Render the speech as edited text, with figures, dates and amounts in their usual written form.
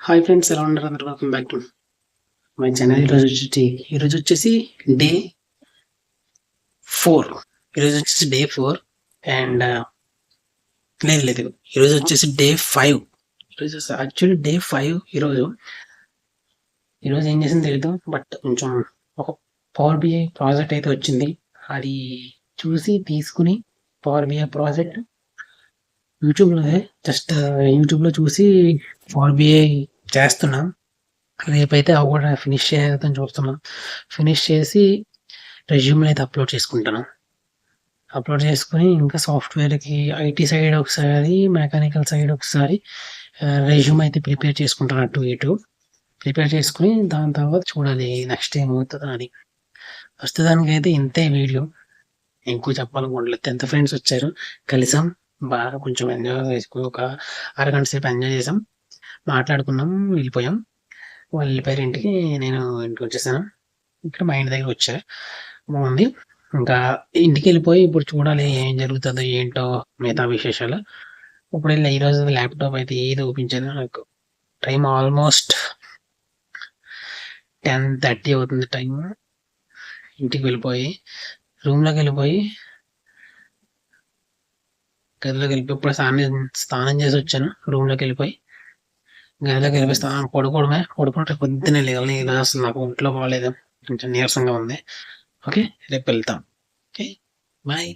Hi friends, ఎలా ఉన్నారు అందరూ? Welcome back to my channel. ఈరోజు వచ్చేసి డే 4. ఈరోజు వచ్చేసి డే 4 అండ్ లేదు ఈరోజు వచ్చేసి డే 5. ఈరోజు యాక్చువల్లీ డే 5. ఈరోజు ఏం చేసింది తెలీదు, బట్ కొంచెం ఒక పవర్ బిఐ ప్రాజెక్ట్ అయితే వచ్చింది. అది చూసి తీసుకుని పవర్ బిఐ ప్రాజెక్ట్ యూట్యూబ్లో చూసి పవర్ బిఐ చేస్తున్నాం. రేపైతే అవి కూడా ఫినిష్ చేద్దాం చూస్తున్నాం. ఫినిష్ చేసి రెజ్యూమ్ని అయితే అప్లోడ్ చేసుకుంటాను. అప్లోడ్ చేసుకుని ఇంకా సాఫ్ట్వేర్కి ఐటీ సైడ్ ఒకసారి, మెకానికల్ సైడ్ ఒకసారి రెజ్యూమ్ అయితే ప్రిపేర్ చేసుకుంటాను. అటు ఇటు ప్రిపేర్ చేసుకుని దాని తర్వాత చూడాలి నెక్స్ట్ ఏమవుతుందో అని. ప్రస్తుతానికైతే ఇంతే వీడియో. ఎక్కువ చెప్పాలనుకోవట్లేదు. 10th ఫ్రెండ్స్ వచ్చారు, కలిసాం, బాగా కొంచెం ఎంజాయ్ చేసుకుని ఒక అరగంట సేపు ఎంజాయ్ చేసాం, మాట్లాడుకున్నాం, వెళ్ళిపోయాం. వాళ్ళు వెళ్ళిపోయారు ఇంటికి. నేను ఇంటికి వచ్చేసాను. ఇక్కడ మా ఇంటి దగ్గర వచ్చా, బాగుంది. ఇంకా ఇంటికి వెళ్ళిపోయి ఇప్పుడు చూడాలి ఏం జరుగుతుందో ఏంటో మిగతా విశేషాలు. ఇప్పుడు వెళ్ళి ఈరోజు ల్యాప్టాప్ అయితే ఏది ఓపించాను. నాకు టైం ఆల్మోస్ట్ 10:30 అవుతుంది టైం. ఇంటికి వెళ్ళిపోయి రూమ్లోకి వెళ్ళిపోయి గదిలోకి వెళ్ళిపోయి ఇప్పుడు స్నానం చేసి వచ్చాను. రూమ్లోకి వెళ్ళిపోయి గదిలోకి వెళ్ళిపోయి పడుకుంటే పొద్దున్నే లేవాలి. అసలు నాకు ఒంట్లో బాగాలేదు, కొంచెం నీరసంగా ఉంది. ఓకే, రేపు వెళ్తాం. Okay, bye.